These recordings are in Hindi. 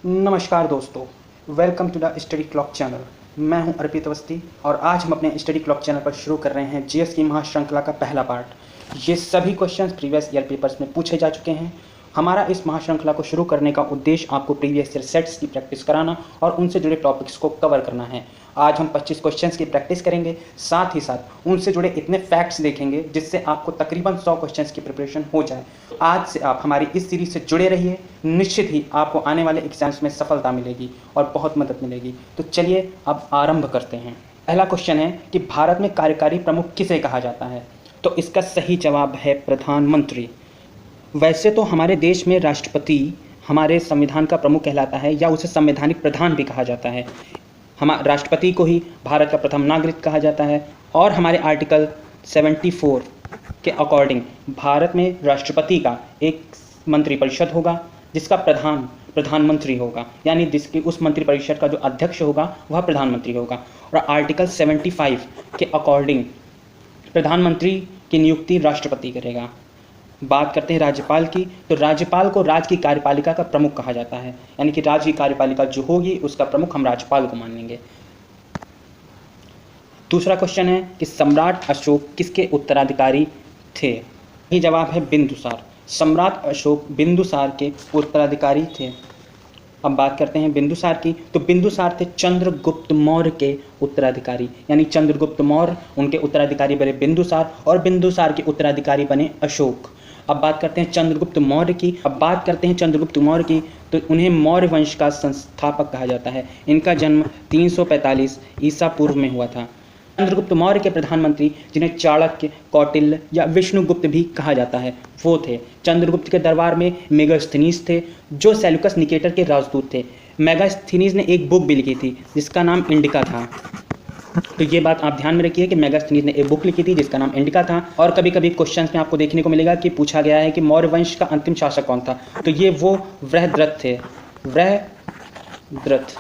नमस्कार दोस्तों, welcome to the study clock channel. मैं हूं अर्पित अवस्थी और आज हम अपने स्टडी क्लॉक चैनल पर शुरू कर रहे हैं जीएस की महाश्रृंखला का पहला पार्ट। ये सभी क्वेश्चंस प्रीवियस ईयर पेपर्स में पूछे जा चुके हैं। हमारा इस महाश्रृंखला को शुरू करने का उद्देश्य आपको प्रीवियस ईयर सेट्स की प्रैक्टिस कराना और उनसे जुड़े टॉपिक्स को कवर करना है। आज हम 25 क्वेश्चंस की प्रैक्टिस करेंगे, साथ ही साथ उनसे जुड़े इतने फैक्ट्स देखेंगे जिससे आपको तकरीबन 100 क्वेश्चंस की प्रिपरेशन हो जाए। आज से आप हमारी इस सीरीज से जुड़े रहिए, निश्चित ही आपको आने वाले एग्जाम्स में सफलता मिलेगी और बहुत मदद मिलेगी। तो चलिए अब आरंभ करते हैं। पहला क्वेश्चन है कि भारत में कार्यकारी प्रमुख किसे कहा जाता है? तो इसका सही जवाब है प्रधानमंत्री। वैसे तो हमारे देश में राष्ट्रपति हमारे संविधान का प्रमुख कहलाता है या उसे संवैधानिक प्रधान भी कहा जाता है। राष्ट्रपति को ही भारत का प्रथम नागरिक कहा जाता है और हमारे आर्टिकल 74 के अकॉर्डिंग भारत में राष्ट्रपति का एक मंत्रिपरिषद होगा जिसका प्रधानमंत्री होगा, यानी जिसकी उस मंत्रिपरिषद का जो अध्यक्ष होगा वह प्रधानमंत्री होगा। और आर्टिकल 75 के अकॉर्डिंग प्रधानमंत्री की नियुक्ति राष्ट्रपति करेगा। बात करते हैं राज्यपाल की, तो राज्यपाल को राज्य की कार्यपालिका का प्रमुख कहा जाता है, यानी कि राज्य की कार्यपालिका जो होगी उसका प्रमुख हम राज्यपाल को मानेंगे। दूसरा क्वेश्चन है कि सम्राट अशोक किसके उत्तराधिकारी थे? यही जवाब है बिंदुसार। सम्राट अशोक बिंदुसार के उत्तराधिकारी थे। अब बात करते हैं बिंदुसार की, तो बिंदुसार थे चंद्रगुप्त मौर्य के उत्तराधिकारी, यानी चंद्रगुप्त मौर्य उनके उत्तराधिकारी बने बिंदुसार और बिंदुसार के उत्तराधिकारी बने अशोक। अब बात करते हैं चंद्रगुप्त मौर्य की, तो उन्हें मौर्य वंश का संस्थापक कहा जाता है। इनका जन्म 345 ईसा पूर्व में हुआ था। चंद्रगुप्त मौर्य के प्रधानमंत्री, जिन्हें चाणक्य, कौटिल्य या विष्णुगुप्त भी कहा जाता है, वो थे। चंद्रगुप्त के दरबार में मेगास्थनीज थे जो सेल्यूकस निकेटर के राजदूत थे। मेगास्थनीज ने एक बुक भी लिखी थी जिसका नाम इंडिका था। तो ये बात आप ध्यान में रखिए कि मेगास्थनीज ने एक बुक लिखी थी जिसका नाम इंडिका था। और कभी कभी क्वेश्चंस में आपको देखने को मिलेगा कि पूछा गया है कि मौर्य वंश का अंतिम शासक कौन था, तो ये वो वृहद्रथ थे, वृहद्रथ।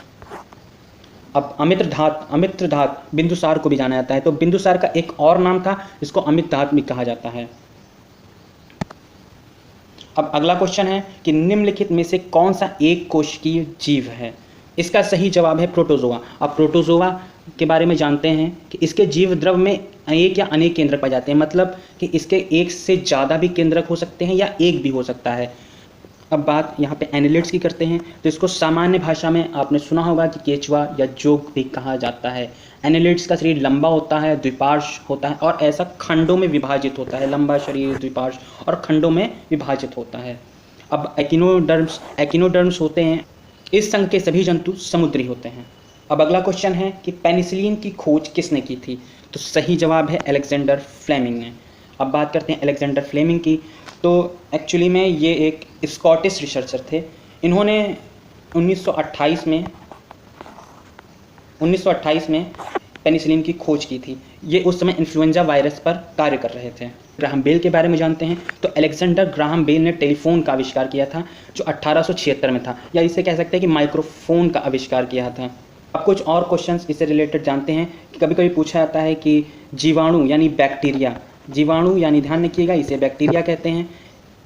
अब अमित्रधात बिंदुसार को भी जाना जाता है, तो बिंदुसार का एक और नाम था जिसको अमित्रधात भी कहा जाता है। अब अगला क्वेश्चन है कि निम्नलिखित में से कौन सा एक कोशिकीय जीव है? इसका सही जवाब है प्रोटोजोआ। अब प्रोटोजोआ के बारे में जानते हैं कि इसके जीव द्रव में एक या अनेक केंद्रक पाए जाते हैं, मतलब कि इसके एक से ज़्यादा भी केंद्रक हो सकते हैं या एक भी हो सकता है। अब बात यहाँ पे एनालिड्स की करते हैं, तो इसको सामान्य भाषा में आपने सुना होगा कि केचुआ या जोग भी कहा जाता है। एनालिड्स का शरीर लंबा होता है, द्विपार्श्व होता है और ऐसा खंडों में विभाजित होता है। लंबा शरीर, द्विपार्श्व और खंडों में विभाजित होता है। अब एकिनोडर्म्स होते हैं। इस संघ के सभी जंतु समुद्री होते हैं। अब अगला क्वेश्चन है कि पेनिसिलिन की खोज किसने की थी? तो सही जवाब है अलेक्जेंडर फ्लेमिंग ने। अब बात करते हैं अलेक्जेंडर फ्लेमिंग की, तो एक्चुअली में ये एक स्कॉटिश रिसर्चर थे। इन्होंने 1928 में पेनिसिलिन की खोज की थी। ये उस समय इन्फ्लुएंजा वायरस पर कार्य कर रहे थे। ग्राहम बेल के बारे में जानते हैं, तो अलेक्जेंडर ग्राहम बेल ने टेलीफोन का आविष्कार किया था जो 1876 में था, या इसे कह सकते हैं कि माइक्रोफोन का आविष्कार किया था। अब कुछ और क्वेश्चंस इससे रिलेटेड जानते हैं कि कभी कभी पूछा जाता है कि जीवाणु यानी बैक्टीरिया, जीवाणु यानी ध्यान रखिएगा इसे बैक्टीरिया कहते हैं,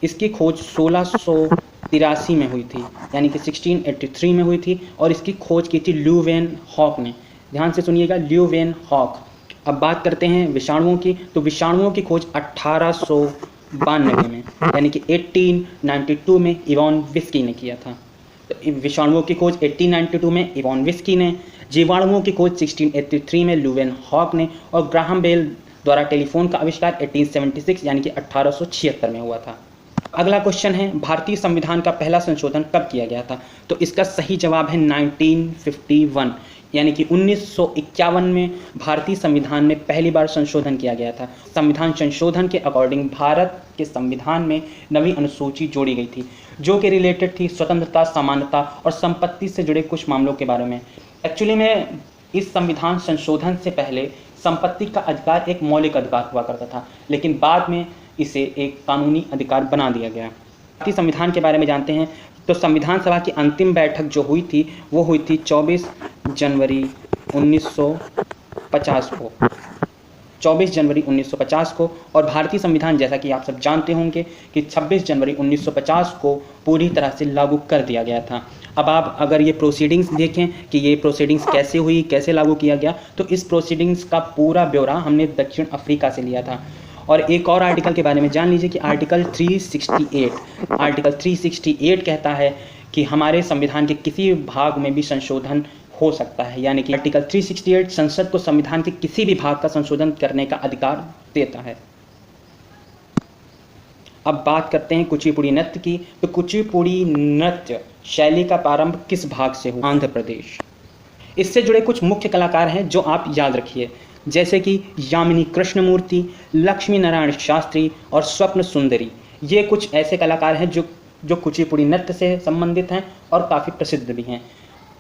इसकी खोज 1683 में हुई थी, यानी कि 1683 में हुई थी और इसकी खोज की थी ल्यूवेनहॉक ने। ध्यान से सुनिएगा, ल्यूवेनहॉक। अब बात करते हैं विषाणुओं की, तो विषाणुओं की खोज 1892 में, यानी कि 1892 में इवान विस्की ने किया था। तो विषाणुओं की खोज 1892 में इवान विस्की ने, जीवाणुओं की खोज 1683 में ल्यूवेनहॉक ने और ग्राहम बेल द्वारा टेलीफोन का आविष्कार 1876 यानी कि 1876 में हुआ था। अगला क्वेश्चन है भारतीय संविधान का पहला संशोधन कब किया गया था? तो इसका सही जवाब है 1951, यानी कि 1951 में भारतीय संविधान में पहली बार संशोधन किया गया था। संविधान संशोधन के अकॉर्डिंग भारत के संविधान में नवी अनुसूची जोड़ी गई थी जो कि रिलेटेड थी स्वतंत्रता, समानता और संपत्ति से जुड़े कुछ मामलों के बारे में। एक्चुअली में इस संविधान संशोधन से पहले संपत्ति का अधिकार एक मौलिक अधिकार हुआ करता था, लेकिन बाद में इसे एक कानूनी अधिकार बना दिया गया। भारतीय संविधान के बारे में जानते हैं, तो संविधान सभा की अंतिम बैठक जो हुई थी वो हुई थी 24 जनवरी 1950 को। 24 जनवरी 1950 को, और भारतीय संविधान जैसा कि आप सब जानते होंगे कि 26 जनवरी 1950 को पूरी तरह से लागू कर दिया गया था। अब आप अगर ये प्रोसीडिंग्स देखें कि ये प्रोसीडिंग्स कैसे हुई, कैसे लागू किया गया, तो इस प्रोसीडिंग्स का पूरा ब्यौरा हमने दक्षिण अफ्रीका से लिया था। और एक और आर्टिकल के बारे में जान लीजिए कि आर्टिकल 368 कहता है कि हमारे संविधान के किसी भाग में भी संशोधन हो सकता है, यानी कि आर्टिकल 368 संसद को संविधान के किसी भी भाग का संशोधन करने का अधिकार देता है। अब बात करते हैं कुचिपुड़ी नृत्य की। तो कुचिपुड़ी नृत्य शैली का प्रारंभ किस भाग से हुआ? आंध्र प्रदेश। इससे जुड़े कुछ मुख्य कलाकार हैं जो आप याद रखिए, जैसे कि यामिनी कृष्णमूर्ति, लक्ष्मी नारायण शास्त्री और स्वप्न सुंदरी। ये कुछ ऐसे कलाकार हैं जो कुचिपुड़ी नृत्य से संबंधित हैं और काफ़ी प्रसिद्ध भी हैं।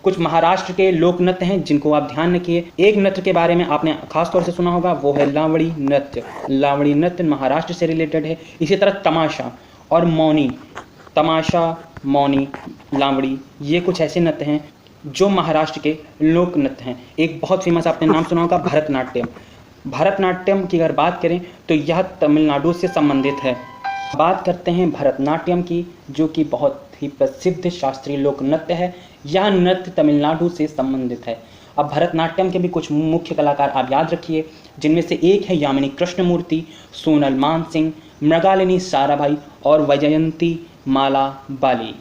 कुछ महाराष्ट्र के लोक नृत्य हैं जिनको आप ध्यान रखिए। एक नृत्य के बारे में आपने खास तौर से सुना होगा, वो है लावड़ी नृत्य। लावड़ी नृत्य महाराष्ट्र से रिलेटेड है। इसी तरह तमाशा और मौनी, तमाशा, मौनी, लावड़ी, ये कुछ ऐसे नृत्य हैं जो महाराष्ट्र के लोक नृत्य हैं। एक बहुत फेमस आपने नाम सुना होगा, भरतनाट्यम। भरतनाट्यम की अगर बात करें तो यह तमिलनाडु से संबंधित है। बात करते हैं भरतनाट्यम की, जो कि बहुत ही प्रसिद्ध शास्त्रीय लोक नृत्य है। यह नृत्य तमिलनाडु से संबंधित है। अब भरतनाट्यम के भी कुछ मुख्य कलाकार आप याद रखिए, जिनमें से एक है यामिनी कृष्णमूर्ति, सोनल मानसिंह, मृगालिनी साराभाई और वैजयंती माला बाली।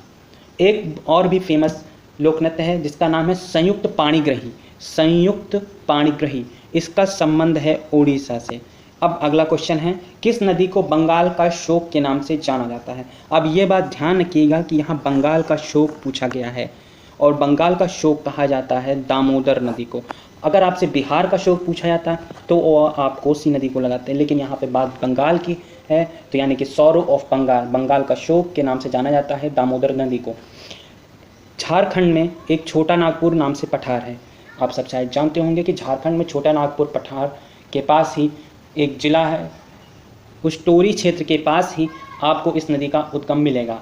एक और भी फेमस लोक नृत्य है जिसका नाम है संयुक्त पाणिग्रही। संयुक्त पाणिग्रही, इसका संबंध है ओडिशा से। अब अगला क्वेश्चन है, किस नदी को बंगाल का शोक के नाम से जाना जाता है? अब ये बात ध्यान रखिएगा कि यहाँ बंगाल का शोक पूछा गया है और बंगाल का शोक कहा जाता है दामोदर नदी को। अगर आपसे बिहार का शोक पूछा जाता है तो आप कोसी नदी को लगाते हैं, लेकिन यहाँ पे बात बंगाल की है, तो यानी कि सौरो ऑफ बंगाल, बंगाल का शोक के नाम से जाना जाता है दामोदर नदी को। झारखंड में एक छोटा नागपुर नाम से पठार है। आप सब शायद जानते होंगे कि झारखंड में छोटा नागपुर पठार के पास ही एक जिला है, उस टोरी क्षेत्र के पास ही आपको इस नदी का उद्गम मिलेगा।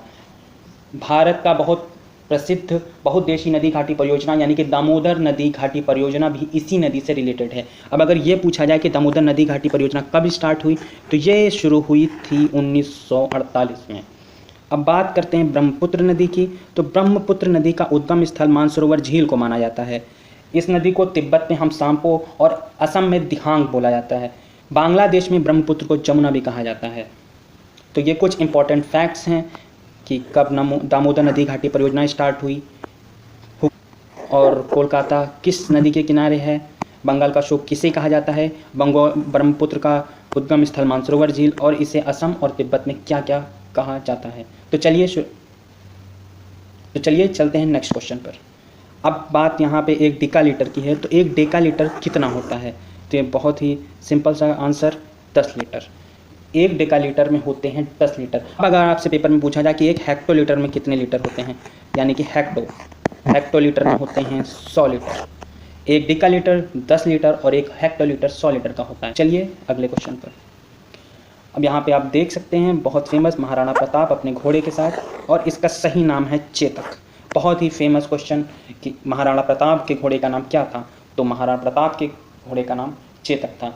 भारत का बहुत प्रसिद्ध बहुउद्देशीय नदी घाटी परियोजना यानी कि दामोदर नदी घाटी परियोजना भी इसी नदी से रिलेटेड है। अब अगर ये पूछा जाए कि दामोदर नदी घाटी परियोजना कब स्टार्ट हुई, तो ये शुरू हुई थी 1948 में। अब बात करते हैं ब्रह्मपुत्र नदी की। तो ब्रह्मपुत्र नदी का उद्गम स्थल मानसरोवर झील को माना जाता है। इस नदी को तिब्बत में हमसाम्पो और असम में दिहांग बोला जाता है। बांग्लादेश में ब्रह्मपुत्र को जमुना भी कहा जाता है। तो ये कुछ इंपॉर्टेंट फैक्ट्स हैं कि कब दामोदर नदी घाटी परियोजना स्टार्ट हुई और कोलकाता किस नदी के किनारे है, बंगाल का शोक किसे कहा जाता है, ब्रह्मपुत्र का उद्गम स्थल मानसरोवर झील और इसे असम और तिब्बत में क्या क्या कहा जाता है। तो चलिए चलते हैं नेक्स्ट क्वेश्चन पर। अब बात यहाँ पे एक डेकालीटर की है। तो एक डेकालीटर कितना होता है? तो ये बहुत ही सिंपल सा आंसर, 10 लीटर। एक डेकालीटर में होते हैं 10 लीटर। अब अगर आपसे पेपर में पूछा जाए कि एक हेक्टोलीटर में कितने लीटर होते हैं, यानी कि हेक्टोलीटर में होते हैं 100 लीटर। एक डेकालीटर 10 लीटर और एक हेक्टोलीटर 100 लीटर का होता है। चलिए अगले क्वेश्चन पर। अब यहाँ पे आप देख सकते हैं बहुत फेमस महाराणा प्रताप अपने घोड़े के साथ, और इसका सही नाम है चेतक। बहुत ही फेमस क्वेश्चन कि महाराणा प्रताप के घोड़े का नाम क्या था? तो महाराणा प्रताप के घोड़े का नाम चेतक था।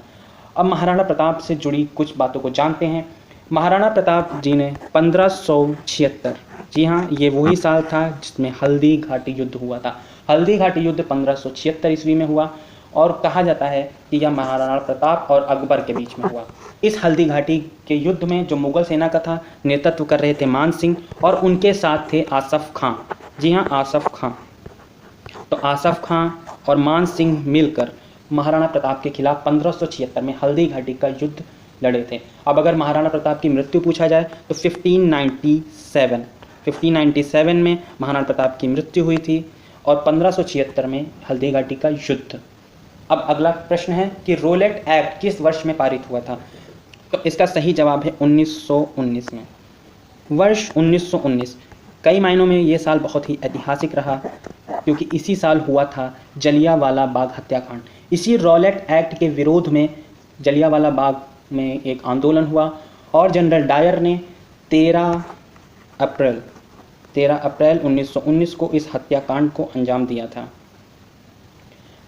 अब महाराणा प्रताप से जुड़ी कुछ बातों को जानते हैं। महाराणा प्रताप जी ने 1576, जी हाँ, ये वही साल था जिसमें हल्दी घाटी युद्ध हुआ था। हल्दी घाटी युद्ध 1576 ईस्वी में हुआ और कहा जाता है कि यह महाराणा प्रताप और अकबर के बीच में हुआ। इस हल्दी घाटी के युद्ध में जो मुगल सेना का था नेतृत्व कर रहे थे मान सिंह, और उनके साथ थे आसफ खां। जी हाँ, आसफ खां। तो आसफ खां और मान सिंह मिलकर महाराणा प्रताप के खिलाफ 1576 में हल्दी घाटी का युद्ध लड़े थे। अब अगर महाराणा प्रताप की मृत्यु पूछा जाए तो 1597 में महाराणा प्रताप की मृत्यु हुई थी और 1576 में हल्दी घाटी का युद्ध। अब अगला प्रश्न है कि रोलेट एक्ट किस वर्ष में पारित हुआ था? तो इसका सही जवाब है 1919 में। वर्ष 1919 कई मायनों में ये साल बहुत ही ऐतिहासिक रहा, क्योंकि इसी साल हुआ था जलियांवाला बाग हत्याकांड। इसी रॉलेट एक्ट के विरोध में जलियांवाला बाग में एक आंदोलन हुआ और जनरल डायर ने 13 अप्रैल 1919 को इस हत्याकांड को अंजाम दिया था।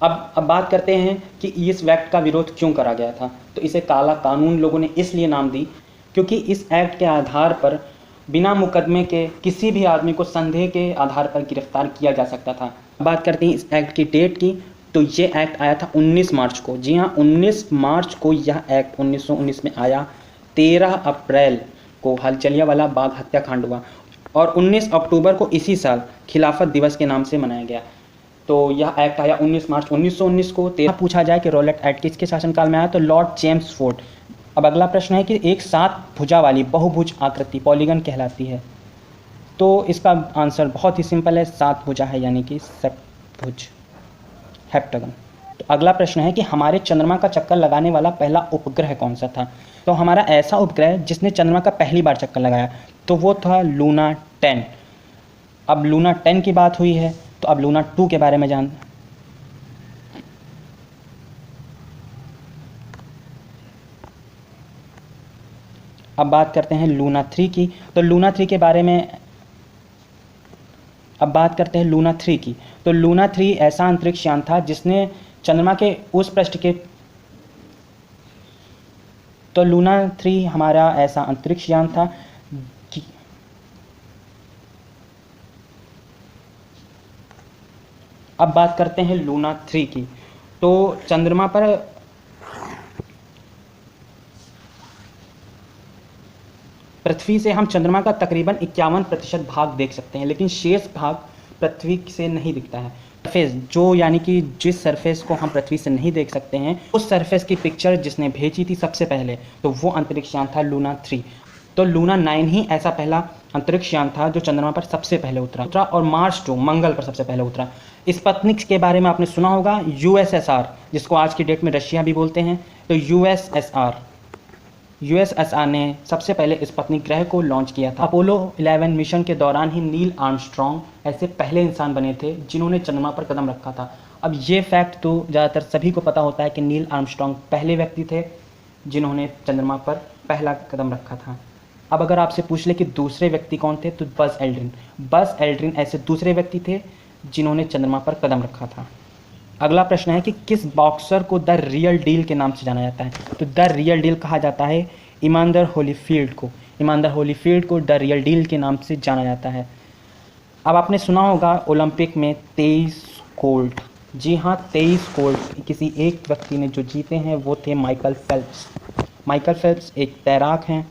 अब बात करते हैं कि इस एक्ट का विरोध क्यों करा गया था। तो इसे काला कानून लोगों ने इसलिए नाम दी क्योंकि इस एक्ट के आधार पर बिना मुकदमे के किसी भी आदमी को संदेह के आधार पर गिरफ्तार किया जा सकता था। बात करते हैं इस एक्ट की डेट की, तो ये एक्ट आया था 19 मार्च को। जी हाँ, 19 मार्च को यह एक्ट 1919 में आया। 13 अप्रैल को जलियांवाला बाग हत्याकांड हुआ और 19 अक्टूबर को इसी साल खिलाफत दिवस के नाम से मनाया गया। तो यह एक्ट आया 19 मार्च 1919 को। पूछा जाए कि रॉलेट एक्ट किसके शासनकाल में आया, तो लॉर्ड जेम्स फोर्ड। अब अगला प्रश्न है कि एक 7 भुजा वाली बहुभुज आकृति पॉलीगन कहलाती है, तो इसका आंसर बहुत ही सिंपल है, 7 भुजा है, यानी कि सप्तभुज, हेप्टागन। तो अगला प्रश्न है कि हमारे चंद्रमा का चक्कर लगाने वाला पहला उपग्रह कौन सा था, तो हमारा ऐसा उपग्रह जिसने चंद्रमा का पहली बार चक्कर लगाया तो वो था लूना 10। अब लूना 10 की बात हुई है, तो अब लूना 2 के बारे में जान। अब बात करते हैं लूना 3 की, तो लूना 3 के बारे में अब बात करते हैं लूना 3 की। तो लूना 3 ऐसा अंतरिक्ष यान था जिसने चंद्रमा के उस पृष्ठ के तो लूना 3 हमारा ऐसा अंतरिक्ष यान था कि अब बात करते हैं लूना 3 की। तो चंद्रमा पर पृथ्वी से हम चंद्रमा का तकरीबन 51% भाग देख सकते हैं, लेकिन शेष भाग पृथ्वी से नहीं दिखता है। सरफेस जो यानी कि जिस सरफेस को हम पृथ्वी से नहीं देख सकते हैं, उस सरफेस की पिक्चर जिसने भेजी थी सबसे पहले, तो वो अंतरिक्ष यान था लूना 3। तो लूना 9 ही ऐसा पहला अंतरिक्ष यान था जो चंद्रमा पर सबसे पहले उतरा और मार्स 2 मंगल पर सबसे पहले उतरा। स्पुतनिक के बारे में आपने सुना होगा, यूएसएसआर, जिसको आज की डेट में रशिया भी बोलते हैं। तो यूएसएसआर ने सबसे पहले स्पुतनिक ग्रह को लॉन्च किया था। अपोलो 11 मिशन के दौरान ही नील आर्मस्ट्रॉन्ग ऐसे पहले इंसान बने थे जिन्होंने चंद्रमा पर कदम रखा था। अब ये फैक्ट तो ज़्यादातर सभी को पता होता है कि नील आर्मस्ट्रॉन्ग पहले व्यक्ति थे जिन्होंने चंद्रमा पर पहला कदम रखा था। अब अगर आपसे पूछ ले कि दूसरे व्यक्ति कौन थे, तो बज़ एल्ड्रिन ऐसे दूसरे व्यक्ति थे जिन्होंने चंद्रमा पर कदम रखा था। अगला प्रश्न है कि किस बॉक्सर को द रियल डील के नाम से जाना जाता है, तो द रियल डील कहा जाता है इमानदार होलीफील्ड को द रियल डील के नाम से जाना जाता है। अब आपने सुना होगा ओलंपिक में 23 गोल्ड, जी हाँ 23 गोल्ड किसी एक व्यक्ति ने जो जीते हैं वो थे माइकल फेल्प्स एक तैराक हैं,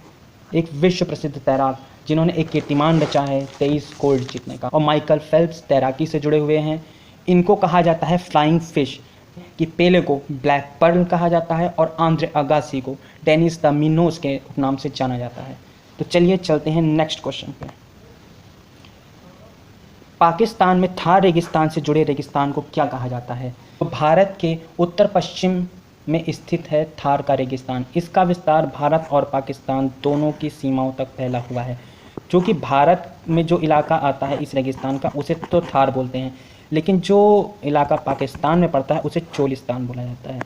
एक विश्व प्रसिद्ध तैराक जिन्होंने एक कीर्तिमान रचा है 23 गोल्ड जीतने का। और माइकल फेल्प्स तैराकी से जुड़े हुए हैं। इनको कहा जाता है फ्लाइंग फिश, कि पेले को ब्लैक पर्ल कहा जाता है और आंद्रे अगासी को डेनिस द मिनोज के नाम से जाना जाता है। तो चलिए चलते हैं नेक्स्ट क्वेश्चन पे। पाकिस्तान में थार रेगिस्तान से जुड़े रेगिस्तान को क्या कहा जाता है, तो भारत के उत्तर पश्चिम में स्थित है थार का रेगिस्तान। इसका विस्तार भारत और पाकिस्तान दोनों की सीमाओं तक फैला हुआ है। जो कि भारत में जो इलाका आता है इस रेगिस्तान का उसे तो थार बोलते हैं, लेकिन जो इलाका पाकिस्तान में पड़ता है उसे चोलिस्तान बोला जाता है।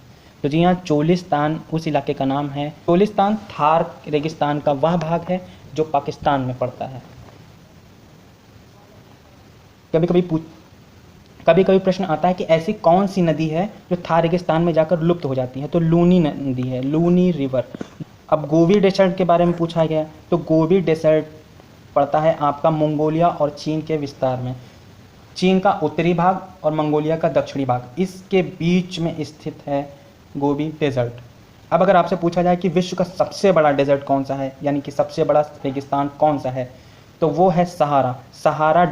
तो जी हाँ, चोलिस्तान उस इलाके का नाम है। चोलिस्तान थार रेगिस्तान का वह भाग है जो पाकिस्तान में पड़ता है। कभी कभी प्रश्न आता है कि ऐसी कौन सी नदी है जो थार रेगिस्तान में जाकर लुप्त हो जाती है, तो लूनी नदी है, लूनी रिवर। अब गोबी डेजर्ट के बारे में पूछा गया, तो गोबी डेजर्ट पड़ता है आपका मंगोलिया और चीन के विस्तार में। चीन का उत्तरी भाग और मंगोलिया का दक्षिणी भाग, इसके बीच में स्थित है गोबी डेजर्ट। अब अगर आपसे पूछा जाए कि विश्व का सबसे बड़ा डेजर्ट कौन सा है, यानी कि सबसे बड़ा रेगिस्तान कौन सा है, तो वो है सहारा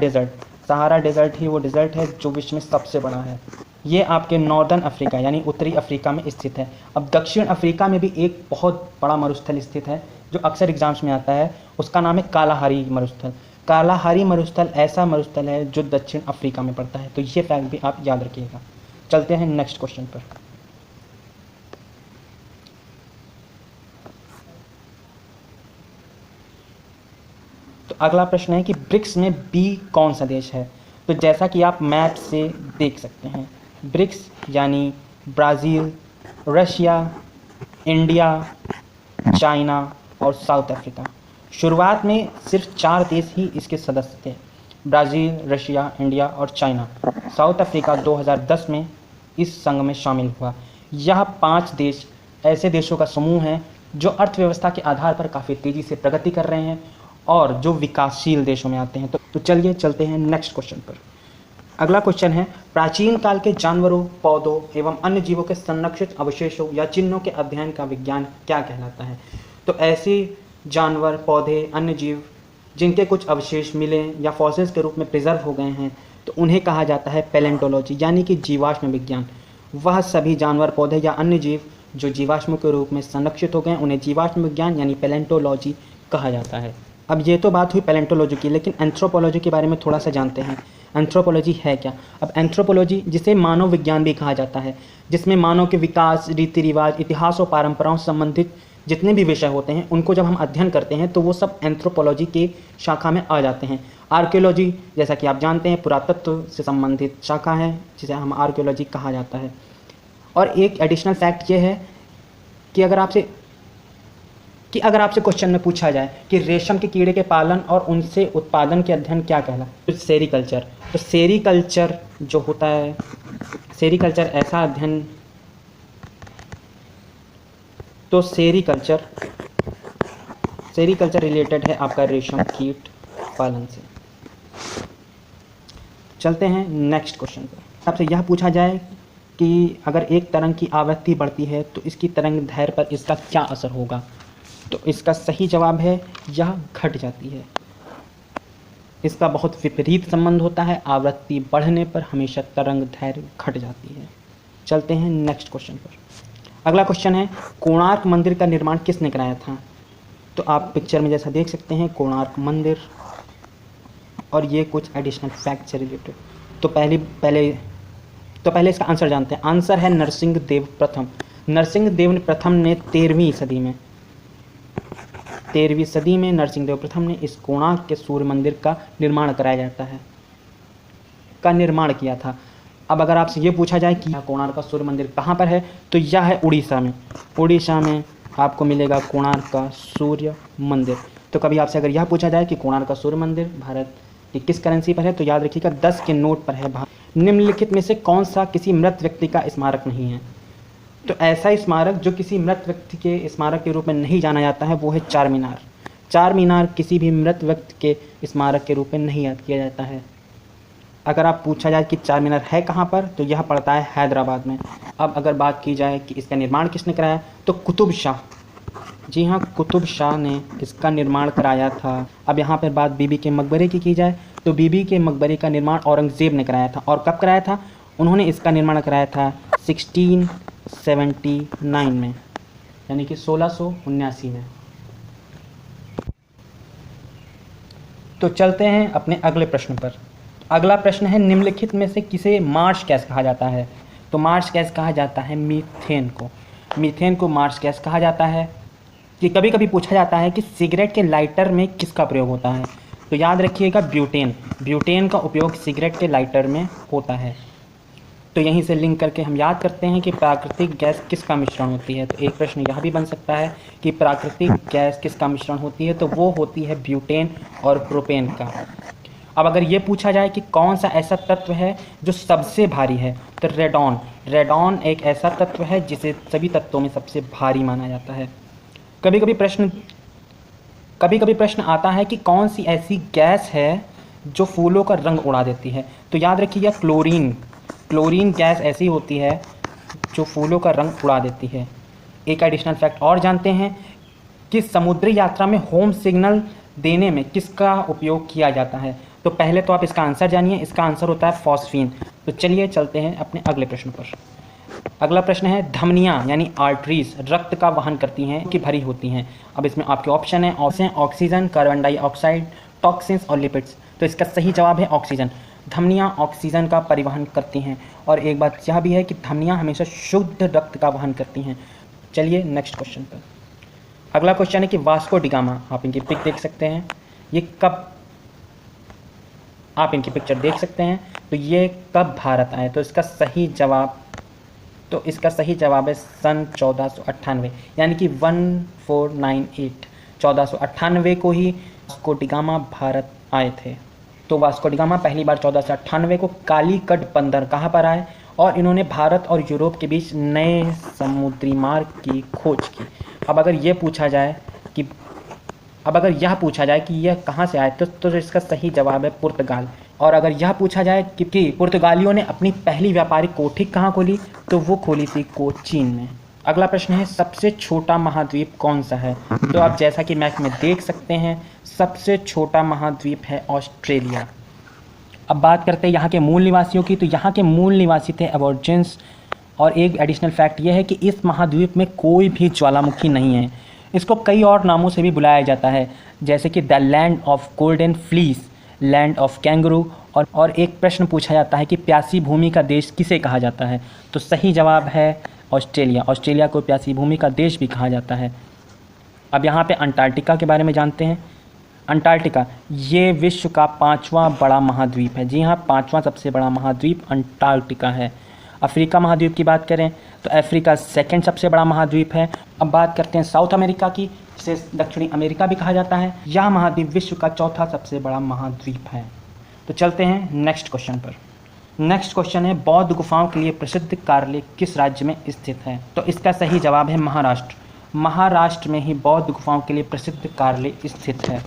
डेजर्ट ही वो डेजर्ट है जो विश्व में सबसे बड़ा है। ये आपके नॉर्दर्न अफ्रीका यानी उत्तरी अफ्रीका में स्थित है। अब दक्षिण अफ्रीका में भी एक बहुत बड़ा मरुस्थल स्थित है जो अक्सर एग्जाम्स में आता है, उसका नाम है कालाहारी मरुस्थल। कालाहारी मरुस्थल ऐसा मरुस्थल है जो दक्षिण अफ्रीका में पड़ता है। तो ये फैक्ट भी आप याद रखिएगा। चलते हैं नेक्स्ट क्वेश्चन पर। तो अगला प्रश्न है कि ब्रिक्स में बी कौन सा देश है, तो जैसा कि आप मैप से देख सकते हैं, ब्रिक्स यानी ब्राज़ील, रशिया, इंडिया, चाइना और साउथ अफ्रीका। शुरुआत में सिर्फ 4 देश ही इसके सदस्य थे, ब्राज़ील, रशिया, इंडिया और चाइना। साउथ अफ्रीका 2010 में इस संघ में शामिल हुआ। यह 5 देश ऐसे देशों का समूह है जो अर्थव्यवस्था के आधार पर काफ़ी तेज़ी से प्रगति कर रहे हैं और जो विकासशील देशों में आते हैं। तो चलिए चलते हैं नेक्स्ट क्वेश्चन पर। अगला क्वेश्चन है, प्राचीन काल के जानवरों, पौधों एवं अन्य जीवों के संरक्षित अवशेषों या चिन्हों के अध्ययन का विज्ञान क्या कहलाता है? तो ऐसे जानवर, पौधे, अन्य जीव जिनके कुछ अवशेष मिले या फॉसिल्स के रूप में प्रिजर्व हो गए हैं, तो उन्हें कहा जाता है पैलेंटोलॉजी, यानी कि जीवाश्म विज्ञान। वह सभी जानवर, पौधे या अन्य जीव जो जीवाश्म के रूप में संरक्षित हो गए, उन्हें जीवाश्म विज्ञान यानी पैलेंटोलॉजी कहा जाता है। अब ये तो बात हुई पैलेंटोलॉजी की, लेकिन एंथ्रोपोलॉजी के बारे में थोड़ा सा जानते हैं। एंथ्रोपोलॉजी है क्या? अब एंथ्रोपोलॉजी, जिसे मानव विज्ञान भी कहा जाता है, जिसमें मानव के विकास, रीति रिवाज, इतिहास और परंपराओं से संबंधित जितने भी विषय होते हैं उनको जब हम अध्ययन करते हैं तो वो सब एंथ्रोपोलॉजी के शाखा में आ जाते हैं। आर्कियोलॉजी, जैसा कि आप जानते हैं, पुरातत्व से संबंधित शाखा है जिसे हम आर्कियोलॉजी कहा जाता है। और एक एडिशनल फैक्ट ये है कि अगर आपसे क्वेश्चन में पूछा जाए कि रेशम के कीड़े के पालन और उनसे उत्पादन के अध्ययन क्या कहलाता है, तो सेरीकल्चर। तो सेरीकल्चर जो होता है, सेरीकल्चर ऐसा अध्ययन, तो सेरीकल्चर रिलेटेड है आपका रेशम कीट पालन से। चलते हैं नेक्स्ट क्वेश्चन पर। आपसे यह पूछा जाए कि अगर एक तरंग की आवृत्ति बढ़ती है तो इसकी तरंग दैर्घ्य पर इसका क्या असर होगा? तो इसका सही जवाब है यह घट जाती है। इसका बहुत विपरीत संबंध होता है, आवृत्ति बढ़ने पर हमेशा तरंग दैर्घ्य घट जाती है। चलते हैं नेक्स्ट क्वेश्चन पर। अगला क्वेश्चन है, कोणार्क मंदिर का निर्माण किसने कराया था? तो आप पिक्चर में जैसा देख सकते हैं कोणार्क मंदिर, और ये कुछ एडिशनल फैक्ट से रिलेटेड। तो पहले इसका आंसर जानते हैं। आंसर है नरसिंह देव प्रथम। नरसिंह देव प्रथम ने 13वीं सदी में नरसिंह देव प्रथम ने इस कोणार्क के सूर्य मंदिर का निर्माण किया था। अब अगर आपसे ये पूछा जाए कि कोणार्क का सूर्य मंदिर कहाँ पर है, तो यह है उड़ीसा में। उड़ीसा में आपको मिलेगा कोणार्क का सूर्य मंदिर। तो कभी आपसे अगर यह पूछा जाए कि कोणार्क का सूर्य मंदिर भारत की किस करेंसी पर है, तो याद रखिएगा 10 के नोट पर है। निम्नलिखित में से कौन सा किसी मृत व्यक्ति का स्मारक नहीं है? तो ऐसा स्मारक जो किसी मृत व्यक्ति के स्मारक के रूप में नहीं जाना जाता है वो है चार मीनार। चार मीनार किसी भी मृत व्यक्ति के स्मारक के रूप में नहीं याद किया जाता है। अगर आप पूछा जाए कि चार मीनार है कहाँ पर, तो यह पड़ता है हैदराबाद में। अब अगर बात की जाए कि इसका निर्माण किसने कराया, तो कुतुब शाह, जी हाँ, कुतुब शाह ने इसका निर्माण कराया था। अब यहाँ पर बात बीबी के मकबरे की जाए तो बीबी के मकबरे का निर्माण औरंगज़ेब ने कराया था। और कब कराया था? उन्होंने इसका निर्माण कराया था 1679 में, यानी कि 1679 में। तो चलते हैं अपने अगले प्रश्न पर। अगला प्रश्न है, निम्नलिखित में से किसे मार्श गैस कहा जाता है? तो मार्श गैस कहा जाता है मीथेन को। मीथेन को मार्श गैस कहा जाता है। कि कभी कभी पूछा जाता है कि सिगरेट के लाइटर में किसका प्रयोग होता है, तो याद रखिएगा ब्यूटेन। ब्यूटेन का उपयोग सिगरेट के लाइटर में होता है। तो यहीं से लिंक करके हम याद करते हैं कि प्राकृतिक गैस किसका मिश्रण होती है। तो एक प्रश्न यह भी बन सकता है कि प्राकृतिक गैस किसका मिश्रण होती है, तो वो होती है ब्यूटेन और प्रोपेन का। अब अगर ये पूछा जाए कि कौन सा ऐसा तत्व है जो सबसे भारी है, तो रेडॉन। रेडॉन एक ऐसा तत्व है जिसे सभी तत्वों में सबसे भारी माना जाता है। कभी कभी प्रश्न आता है कि कौन सी ऐसी गैस है जो फूलों का रंग उड़ा देती है, तो याद रखिएगा क्लोरीन। क्लोरीन गैस ऐसी होती है जो फूलों का रंग उड़ा देती है। एक एडिशनल फैक्ट और जानते हैं कि समुद्री यात्रा में होम सिग्नल देने में किसका उपयोग किया जाता है। तो पहले तो आप इसका आंसर जानिए, इसका आंसर होता है फॉस्फीन। तो चलिए चलते हैं अपने अगले प्रश्न पर। अगला प्रश्न है, धमनियाँ यानी आर्टरीज रक्त का वहन करती हैं कि भरी होती हैं। अब इसमें आपके ऑप्शन है ऑक्सीजन, कार्बन डाइऑक्साइड, टॉक्सिन्स और लिपिड्स। तो इसका सही जवाब है ऑक्सीजन। धमनियाँ ऑक्सीजन का परिवहन करती हैं। और एक बात यह भी है कि धमनियाँ हमेशा शुद्ध रक्त का वहन करती हैं। चलिए नेक्स्ट क्वेश्चन पर। अगला क्वेश्चन है कि वास्को डी गामा, आप इनकी पिक देख सकते हैं, ये कब, आप इनकी पिक्चर देख सकते हैं, तो ये कब भारत आए। तो इसका सही जवाब है सन 1498, यानी कि 1498, 1498 को ही वास्को डी गामा भारत आए थे। तो वास्को डी गामा पहली बार 1498 को कालीकट बंदर कहाँ पर आए और इन्होंने भारत और यूरोप के बीच नए समुद्री मार्ग की खोज की। अब अगर ये पूछा जाए कि अब अगर यह पूछा जाए कि यह कहाँ से आए तो इसका सही जवाब है पुर्तगाल। और अगर यह पूछा जाए कि पुर्तगालियों ने अपनी पहली व्यापारिक कोठी कहाँ खोली, तो वो खोली थी कोचीन में। अगला प्रश्न है, सबसे छोटा महाद्वीप कौन सा है? तो आप जैसा कि मैप में देख सकते हैं, सबसे छोटा महाद्वीप है ऑस्ट्रेलिया। अब बात करते हैं यहाँ के मूल निवासियों की। तो यहाँ के मूल निवासी थे एबॉर्जिन्स। और एक एडिशनल फैक्ट यह है कि इस महाद्वीप में कोई भी ज्वालामुखी नहीं है। इसको कई और नामों से भी बुलाया जाता है, जैसे कि the land of golden fleece, land of kangaroo. और एक प्रश्न पूछा जाता है कि प्यासी भूमि का देश किसे कहा जाता है? तो सही जवाब है ऑस्ट्रेलिया। ऑस्ट्रेलिया को प्यासी भूमि का देश भी कहा जाता है। अब यहाँ पे अंटार्कटिका के बारे में जानते हैं। अंटार्कटिका ये विश्व का 5वां बड़ा महाद्वीप है। जी हाँ, 5वां सबसे बड़ा महाद्वीप अंटार्कटिका है। अफ्रीका महाद्वीप की बात करें तो अफ्रीका सेकंड सबसे बड़ा महाद्वीप है। अब बात करते हैं साउथ अमेरिका की, जिसे दक्षिणी अमेरिका भी कहा जाता है। यह महाद्वीप विश्व का 4था सबसे बड़ा महाद्वीप है। तो चलते हैं नेक्स्ट क्वेश्चन पर। नेक्स्ट क्वेश्चन है, बौद्ध गुफाओं के लिए प्रसिद्ध कार्ले किस राज्य में स्थित है? तो इसका सही जवाब है महाराष्ट्र। महाराष्ट्र में ही बौद्ध गुफाओं के लिए प्रसिद्ध कार्ले स्थित है।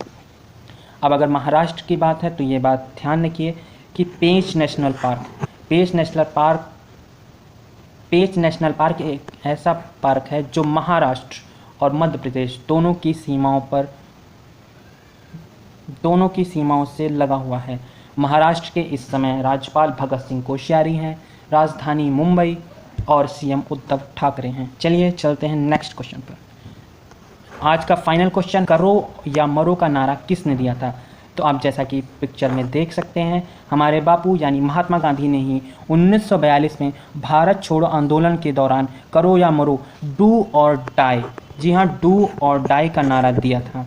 अब अगर महाराष्ट्र की बात है तो ये बात ध्यान रखिए कि पेंच नेशनल पार्क एक ऐसा पार्क है जो महाराष्ट्र और मध्य प्रदेश दोनों की सीमाओं से लगा हुआ है। महाराष्ट्र के इस समय राज्यपाल भगत सिंह कोश्यारी हैं, राजधानी मुंबई और सीएम उद्धव ठाकरे हैं। चलिए चलते हैं नेक्स्ट क्वेश्चन पर। आज का फाइनल क्वेश्चन, करो या मरो का नारा किसने दिया था? तो आप जैसा कि पिक्चर में देख सकते हैं, हमारे बापू यानी महात्मा गांधी ने ही 1942 में भारत छोड़ो आंदोलन के दौरान करो या मरो, डू और डाई, जी हाँ, डू और डाई का नारा दिया था।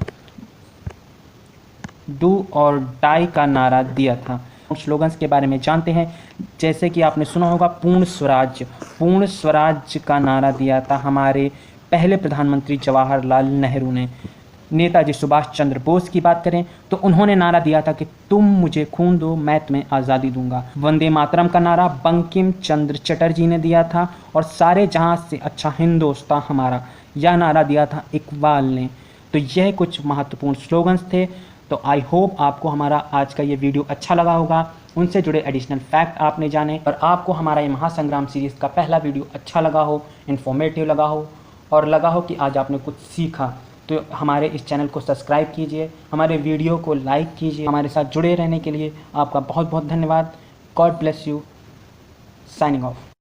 डू और डाई का नारा दिया था। स्लोगन्स के बारे में जानते हैं, जैसे कि आपने सुना होगा पूर्ण स्वराज्य का नारा दिया था हमारे पहले प्रधानमंत्री जवाहरलाल नेहरू ने। नेताजी सुभाष चंद्र बोस की बात करें तो उन्होंने नारा दिया था कि तुम मुझे खून दो, मैं तुम्हें आज़ादी दूंगा। वंदे मातरम का नारा बंकिम चंद्र चटर्जी ने दिया था। और सारे जहां से अच्छा हिंदुस्तान हमारा, यह नारा दिया था इकबाल ने। तो यह कुछ महत्वपूर्ण स्लोगन्स थे। तो आई होप आपको हमारा आज का ये वीडियो अच्छा लगा होगा, उनसे जुड़े एडिशनल फैक्ट आपने जाने, और आपको हमारा ये महासंग्राम सीरीज़ का पहला वीडियो अच्छा लगा हो, इन्फॉर्मेटिव लगा हो, और लगा हो कि आज आपने कुछ सीखा। तो हमारे इस चैनल को सब्सक्राइब कीजिए, हमारे वीडियो को लाइक कीजिए। हमारे साथ जुड़े रहने के लिए आपका बहुत बहुत धन्यवाद। God bless you. Signing off.